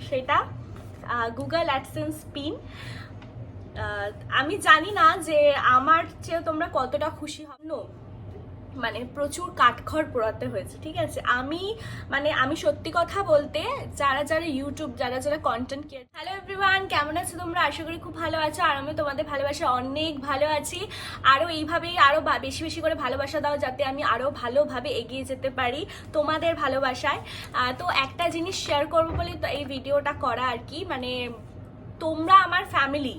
সেটা Google AdSense pin. আমি জানি না যে আমার চেয়ে তোমরা কতটা খুশি হব। মানে প্রচুর কাঠখড় পোড়াতে হয়েছে, ঠিক আছে। আমি সত্যি কথা বলতে যারা ইউটিউব যারা কন্টেন্ট ক্রিয়েটার, হ্যালো এভরিওয়ান, কেমন আছো তোমরা? আশা করি খুব ভালো আছো, আর আমি তোমাদের ভালোবাসা অনেক ভালো আছি। আরও এইভাবেই আরও বেশি বেশি করে ভালোবাসা দাও, যাতে আমি আরও ভালোভাবে এগিয়ে যেতে পারি তোমাদের ভালোবাসায়। তো একটা জিনিস শেয়ার করবো বলে তো এই ভিডিওটা করা আর কি। মানে তোমরা আমার ফ্যামিলি,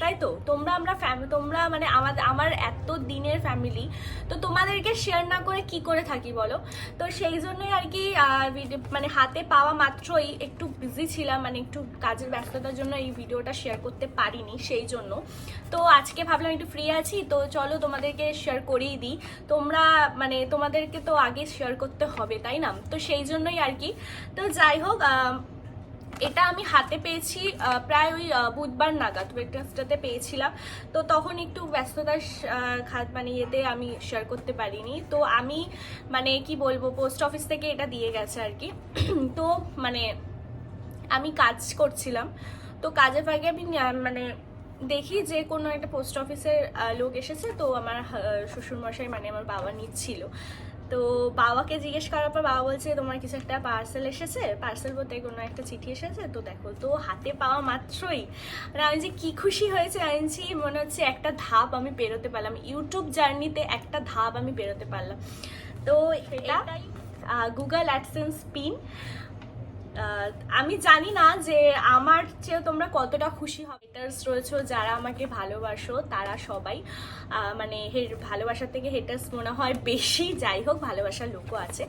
তাই তো? তোমরা মানে আমার এত দিনের ফ্যামিলি, তো তোমাদেরকে শেয়ার না করে কি করে থাকি বলো? তো সেই জন্যই আর কি মানে হাতে পাওয়া মাত্রই একটু বিজি ছিলাম, মানে একটু কাজের ব্যস্ততার জন্য এই ভিডিওটা শেয়ার করতে পারিনি, সেই জন্য। তো আজকে ভাবলাম একটু ফ্রি আছি, তো চলো তোমাদেরকে শেয়ার করেই দিই। মানে তোমাদেরকে তো আগে শেয়ার করতে হবে, তাই না? তো সেই জন্যই আর কি। তো যাই হোক, এটা আমি হাতে পেয়েছি প্রায় ওই বুধবার নাগাদ, ওয়েডনেসডেতে পেয়েছিলাম। তো তখন একটু ব্যস্ততার মানে ইয়েতে আমি শেয়ার করতে পারিনি। তো আমি মানে কি বলবো, পোস্ট অফিস থেকে এটা দিয়ে গেছে আর কি। তো মানে আমি কাজ করছিলাম, তো কাজের ফাঁকে আমি মানে দেখি যে কোনো একটা পোস্ট অফিসের লোক এসেছে। তো আমার শ্বশুরমশাই মানে আমার বাবা নিচ্ছিল। তো বাবাকে জিজ্ঞেস করার পর বাবা বলছে তোমার কিছু একটা পার্সেল এসেছে, পার্সেল বলতে কোনো একটা চিঠি এসেছে। তো দেখো, তো হাতে পাওয়া মাত্রই মানে আমি যে কি খুশি হয়েছে, আনছি মনে হচ্ছে একটা ধাপ আমি পেরোতে পারলাম, ইউটিউব জার্নিতে একটা ধাপ আমি পেরোতে পারলাম। তো এটাই গুগল অ্যাডসেন্স পিন। আমি জানি না যে আমার চেয়ে তোমরা কতটা খুশি হবে। হেটার্স রয়েছে যারা আমাকে ভালোবাসো, তারা সবাই মানে ভালোবাসার থেকে হেটার্স মনে হয় বেশি। যাই হোক, ভালোবাসার লোকও আছে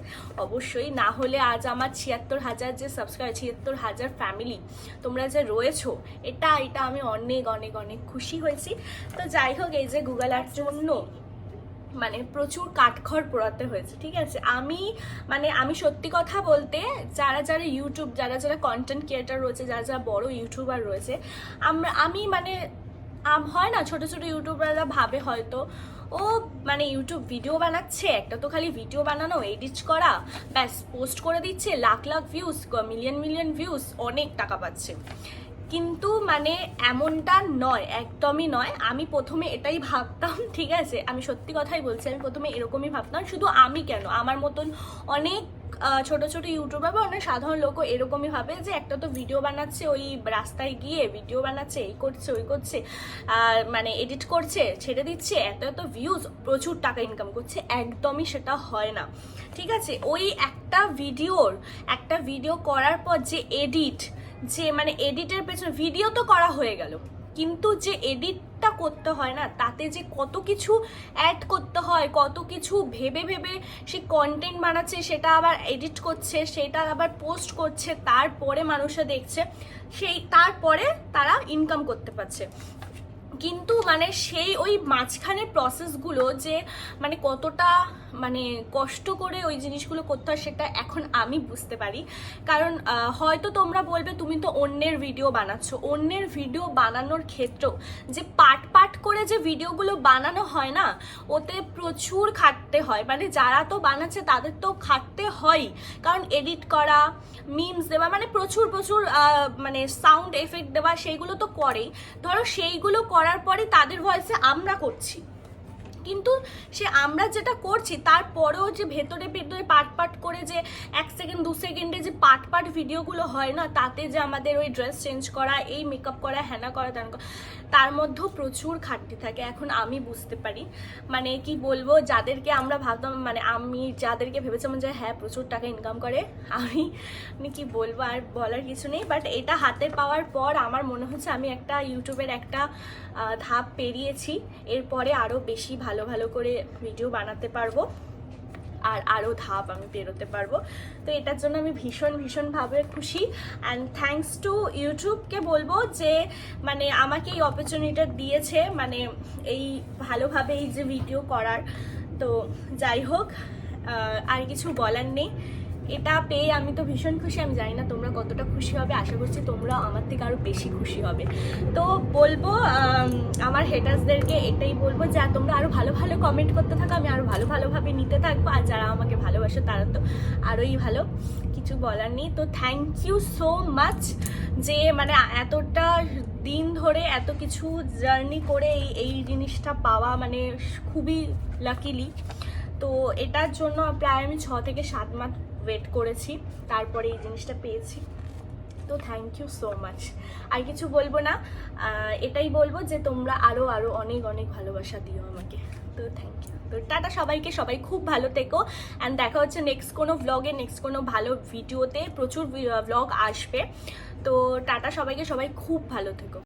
অবশ্যই, না হলে আজ আমার ৭৬,০০০ যে সাবস্ক্রাইবার, ৭৬,০০০ ফ্যামিলি তোমরা যে রয়েছো, এটা আমি অনেক অনেক অনেক খুশি হয়েছি। তো যাই হোক, এই যে গুগল অ্যাডস জন্য মানে প্রচুর কাঠখড় পোড়াতে হয়েছে, ঠিক আছে। আমি সত্যি কথা বলতে যারা ইউটিউব যারা কন্টেন্ট ক্রিয়েটার রয়েছে, যারা বড় ইউটিউবার রয়েছে, আমি মানে হয় না, ছোট ছোট ইউটিউবাররা ভাবে হয়তো ও মানে ইউটিউব ভিডিও বানাচ্ছে, একটা তো খালি ভিডিও বানানো, এডিট করা, ব্যাস পোস্ট করে দিচ্ছে, lakh lakh views, million views, অনেক টাকা পাচ্ছে। কিন্তু মানে এমনটা নয়, একদমই নয়। আমি প্রথমে এটাই ভাবতাম, ঠিক আছে, আমি সত্যি কথাই বলছি, আমি প্রথমে এরকমই ভাবতাম। শুধু আমি কেন, আমার মতন অনেক ছোট ছোট ইউটিউবার বা অনেক সাধারণ লোকও এরকমই ভাবে যে একটা তো ভিডিও বানাচ্ছে, ওই রাস্তায় গিয়ে ভিডিও বানাচ্ছে, এই করছে ওই করছে, মানে এডিট করছে, ছেড়ে দিচ্ছে, এত এত ভিউজ, প্রচুর টাকা ইনকাম করছে। একদমই সেটা হয় না, ঠিক আছে। ওই একটা ভিডিও করার পর যে মানে এডিটের পেছনে, ভিডিও তো করা হয়ে গেল, কিন্তু যে এডিটটা করতে হয় না, তাতে যে কত কিছু অ্যাড করতে হয়, কত কিছু ভেবে সে কন্টেন্ট বানাচ্ছে, সেটা আবার এডিট করছে, সেটা আবার পোস্ট করছে, তারপরে মানুষরা দেখছে, তারপরে তারা ইনকাম করতে পারছে। কিন্তু মানে সেই ওই মাঝখানের প্রসেসগুলো যে মানে কতটা মানে কষ্ট করে ওই জিনিসগুলো করতে হয়, সেটা এখন আমি বুঝতে পারি। কারণ হয়তো তোমরা বলবে তুমি তো অন্যের ভিডিও বানাচ্ছ, অন্যের ভিডিও বানানোর ক্ষেত্রেও যে পার্ট করে যে ভিডিওগুলো বানানো হয় না, ওতে প্রচুর খাটতে হয়। মানে যারা তো বানাচ্ছে তাদের তো খাটতে হয়, কারণ এডিট করা, মিমস দেওয়া, মানে প্রচুর মানে সাউন্ড এফেক্ট দেওয়া, সেইগুলো তো করেই। ধরো সেইগুলো করার পরে তাদের ভয়েসে আমরা করছি, কিন্তু আমরা যেটা করছি তারপরেও যে ভেতরে পার্ট করে যে 1 সেকেন্ড 2 সেকেন্ডে যে পার্ট ভিডিওগুলো হয় না, তাতে যে আমাদের ওই ড্রেস চেঞ্জ করা, এই মেকআপ করা, হ্যানা করা, তার মধ্যেও প্রচুর খাটতি থাকে। এখন আমি বুঝতে পারি, মানে কি বলবো, যাদেরকে আমরা ভাবতাম, মানে আমি যাদেরকে ভেবেছিলাম যে হ্যাঁ প্রচুর টাকা ইনকাম করে, আমি কি বলবো, আর বলার কিছু নেই। বাট এটা হাতে পাওয়ার পর আমার মনে হচ্ছে আমি একটা ইউটিউবের একটা ধাপ পেরিয়েছি। এরপরে আরও বেশি ভালো করে ভিডিও বানাতে পারবো, আর আরও ধাপ আমি পেরোতে পারবো। তো এটার জন্য আমি ভীষণভাবে খুশি। অ্যান্ড থ্যাঙ্কস টু ইউটিউবকে বলবো যে মানে আমাকে এই অপরচুনিটিটা দিয়েছে, মানে এই ভালোভাবে এই যে ভিডিও করার। তো যাই হোক, আর কিছু বলার নেই। এটা পেয়ে আমি তো ভীষণ খুশি। আমি জানি না তোমরা কতটা খুশি হবে, আশা করছি তোমরা আমার থেকে আরও বেশি খুশি হবে। তো বলবো আমার হেটার্সদেরকে এটাই বলবো যে তোমরা আরও ভালো কমেন্ট করতে থাকো, আমি আরও ভালোভাবে নিতে থাকবো। আর যারা আমাকে ভালোবাসে তারা তো আরোই ভালো, কিছু বলার নেই। তো থ্যাংক ইউ সো মাচ যে মানে এতটা দিন ধরে এত কিছু জার্নি করে এই জিনিসটা পাওয়া মানে খুবই লাকিলি। তো এটার জন্য প্রায় আমি 6 থেকে 7 মাস ওয়েট করেছি, তারপরে এই জিনিসটা পেয়েছি। তো থ্যাংক ইউ সো মাচ। আর কিছু বলবো না, এটাই বলবো যে তোমরা আরও আরও অনেক অনেক ভালোবাসা দিও আমাকে। তো থ্যাংক ইউ। তো টাটা সবাইকে, সবাই খুব ভালো থেকো। অ্যান্ড দেখা হচ্ছে নেক্সট কোনো ব্লগে, নেক্সট কোনো ভালো ভিডিওতে। প্রচুর ব্লগ আসবে। তো টাটা সবাইকে, সবাই খুব ভালো থেকো।